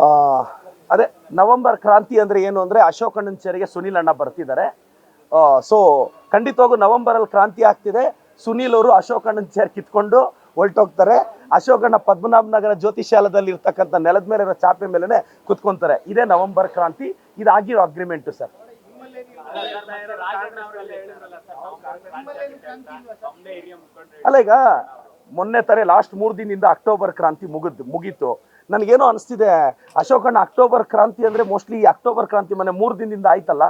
ಆ, ಅದೇ ನವೆಂಬರ್ ಕ್ರಾಂತಿ ಅಂದರೆ ಏನು ಅಂದರೆ ಅಶೋಕಣ್ಣನ ಚೇರಿಗೆ ಸುನೀಲ್ ಅಣ್ಣ ಬರ್ತಿದ್ದಾರೆ. ಸೊ ಖಂಡಿತವಾಗೂ ನವೆಂಬರಲ್ಲಿ ಕ್ರಾಂತಿ ಆಗ್ತಿದೆ. ಸುನೀಲ್ ಅವರು ಅಶೋಕಣ್ಣನ ಚೇರ್ ಕಿತ್ಕೊಂಡು ಹೊರಟೋಗ್ತಾರೆ. ಅಶೋಕಣ್ಣ ಪದ್ಮನಾಭ ನಗರ ಜ್ಯೋತಿಷಾಲದಲ್ಲಿ ಇರ್ತಕ್ಕಂಥ ನೆಲದ ಮೇಲೆ ಇರೋ ಚಾಪೆ ಮೇಲೆ ಕುತ್ಕೊಂತಾರೆ. ಇದೇ ನವೆಂಬರ್ ಕ್ರಾಂತಿ. ಇದಾಗಿರೋ ಅಗ್ರಿಮೆಂಟು ಸರ್. ಅಲ್ಲ, ಈಗ ಮೊನ್ನೆ ತಾರೆ ಲಾಸ್ಟ್ 3 ದಿನದಿಂದ ಅಕ್ಟೋಬರ್ ಕ್ರಾಂತಿ ಮುಗೀತು. ನನಗೇನೋ ಅನಿಸ್ತಿದೆ, ಅಶೋಕಣ್ಣ ಅಕ್ಟೋಬರ್ ಕ್ರಾಂತಿ ಅಂದರೆ ಮೋಸ್ಟ್ಲಿ ಈ ಅಕ್ಟೋಬರ್ ಕ್ರಾಂತಿ ಮೊನ್ನೆ 3 ದಿನದಿಂದ ಆಯ್ತಲ್ಲ,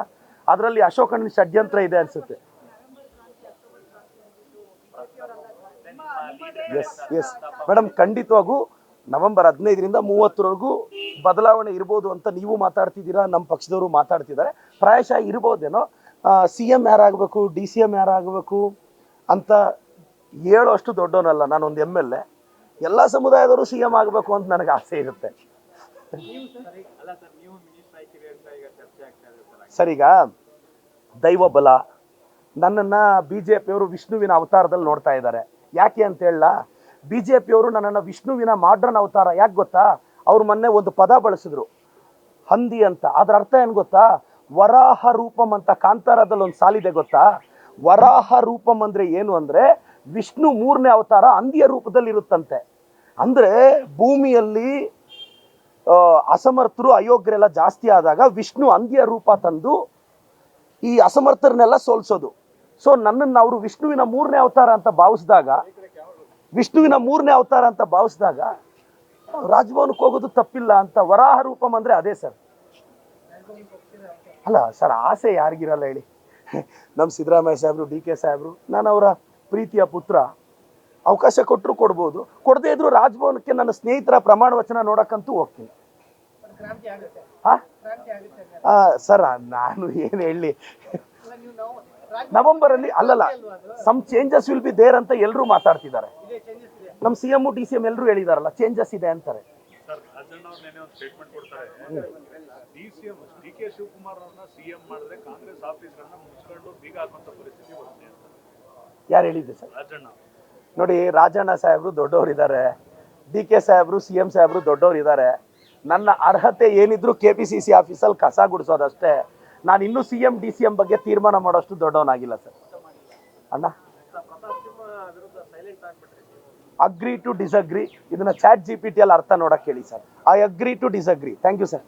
ಅದರಲ್ಲಿ ಅಶೋಕಣ್ಣನ ಷಡ್ಯಂತ್ರ ಇದೆ ಅನ್ಸುತ್ತೆ. ಎಸ್ ಮೇಡಮ್, ಖಂಡಿತವಾಗೂ ನವೆಂಬರ್ 15ರಿಂದ 30ರವರೆಗೂ ಬದಲಾವಣೆ ಇರ್ಬೋದು ಅಂತ ನೀವು ಮಾತಾಡ್ತಿದ್ದೀರಾ, ನಮ್ಮ ಪಕ್ಷದವರು ಮಾತಾಡ್ತಿದ್ದಾರೆ. ಪ್ರಾಯಶಃ ಇರ್ಬೋದೇನೋ. CM ಯಾರಾಗಬೇಕು, DCM ಯಾರಾಗಬೇಕು ಅಂತ ಹೇಳೋಷ್ಟು ದೊಡ್ಡವನಲ್ಲ ನಾನೊಂದು MLA. ಎಲ್ಲ ಸಮುದಾಯದವರು CM ಆಗಬೇಕು ಅಂತ ನನಗೆ ಆಸೆ ಇರುತ್ತೆ. ಸರ್, ಈಗ ದೈವ ಬಲ, ನನ್ನನ್ನು BJPಯವರು ವಿಷ್ಣುವಿನ ಅವತಾರದಲ್ಲಿ ನೋಡ್ತಾ ಇದ್ದಾರೆ. ಯಾಕೆ ಅಂತ ಹೇಳಲ್ಲ, BJPಯವರು ನನ್ನನ್ನು ವಿಷ್ಣುವಿನ ಮಾಡ್ರನ್ ಅವತಾರ ಯಾಕೆ ಗೊತ್ತಾ? ಅವ್ರು ಮೊನ್ನೆ ಒಂದು ಪದ ಬಳಸಿದ್ರು, ಹಂದಿ ಅಂತ. ಅದರ ಅರ್ಥ ಏನು ಗೊತ್ತಾ? ವರಾಹ ರೂಪಂ ಅಂತ ಕಾಂತಾರದಲ್ಲಿ ಒಂದು ಸಾಲಿದೆ ಗೊತ್ತಾ? ವರಾಹ ರೂಪಂ ಅಂದರೆ ಏನು ಅಂದರೆ ವಿಷ್ಣು 3ನೇ ಅವತಾರ ಹಂದಿಯ ರೂಪದಲ್ಲಿ ಇರುತ್ತಂತೆ. ಅಂದರೆ ಭೂಮಿಯಲ್ಲಿ ಅಸಮರ್ಥರು ಅಯೋಗ್ಯರೆಲ್ಲ ಜಾಸ್ತಿ ಆದಾಗ ವಿಷ್ಣು ಹಂದಿಯ ರೂಪ ತಂದು ಈ ಅಸಮರ್ಥರನ್ನೆಲ್ಲ ಸೋಲ್ಸೋದು. ಸೊ ನನ್ನನ್ನು ಅವರು ವಿಷ್ಣುವಿನ 3ನೇ ಅವತಾರ ಅಂತ ಭಾವಿಸಿದಾಗ ರಾಜಭವನಕ್ಕೆ ಹೋಗೋದು ತಪ್ಪಿಲ್ಲ ಅಂತ. ವರಾಹ ರೂಪಂ ಅಂದರೆ ಅದೇ ಸರ್. ಅಲ್ಲ ಸರ್, ಆಸೆ ಯಾರಿಗಿರಲ್ಲ ಹೇಳಿ? ನಮ್ಮ ಸಿದ್ದರಾಮಯ್ಯ ಸಾಹೇಬರು, DK ಸಾಹೇಬರು, ನಾನು ಅವರ ಪ್ರೀತಿಯ ಪುತ್ರ. ಅವಕಾಶ ಕೊಟ್ಟರು ಕೊಡ್ಬೋದು, ಕೊಡದೇ ಇದ್ರು ರಾಜಭವನಕ್ಕೆ ನನ್ನ ಸ್ನೇಹಿತರ ಪ್ರಮಾಣ ವಚನ ನೋಡಕ್ಕಂತೂ ಹೋಗ್ತೀನಿ. ಸರ್, ನಾನು ಏನು ಹೇಳಿ, ನವೆಂಬರಲ್ಲಿ ಅಲ್ಲಲ್ಲ, some changes will be there ಅಂತ ಎಲ್ಲರೂ ಮಾತಾಡ್ತಿದ್ದಾರೆ. ನಮ್ಮ CM DCM ಎಲ್ಲರೂ ಹೇಳಿದಾರಲ್ಲ, ಚೇಂಜಸ್ ಇದೆ ಅಂತಾರೆ. DK ಶಿವಕುಮಾರ್ ಅವ್ರನ್ನ CM ಮಾಡಿದ್ರೆ ಕಾಂಗ್ರೆಸ್ ಆಫೀಸ್ಗಳನ್ನ ಮುಚ್ಕೊಂಡು ಬೀಗ ಹಾಕುವಂತ ಪರಿಸ್ಥಿತಿ ಬರುತ್ತೆ ಅಂತ ಯಾರು ಹೇಳಿದ್ದೆ ಸರ್? ರಾಜಣ್ಣ. ನೋಡಿ, ರಾಜಣ್ಣ ಸಾಹೇಬರು ದೊಡ್ಡವರಿದ್ದಾರೆ, DK ಸಾಹೇಬರು CM ಸಾಹೇಬರು ದೊಡ್ಡವರಿದ್ದಾರೆ. ನನ್ನ ಅರ್ಹತೆ ಏನಿದ್ರು KPCC ಆಫೀಸಲ್ಲಿ ಕಸ ಗುಡಿಸೋದಷ್ಟೇ. ನಾನು ಇನ್ನೂ CM DCM ಬಗ್ಗೆ ತೀರ್ಮಾನ ಮಾಡೋಷ್ಟು ದೊಡ್ಡವನಾಗಿಲ್ಲ ಸರ್. ಅಣ್ಣ, ಅಗ್ರಿ ಟು ಡಿಸಗ್ರಿ, ಇದನ್ನ ChatGPT ಅಲ್ಲಿ ಅರ್ಥ ನೋಡಕ್ಕೆ ಹೇಳಿ sir. I agree to disagree. Thank you sir.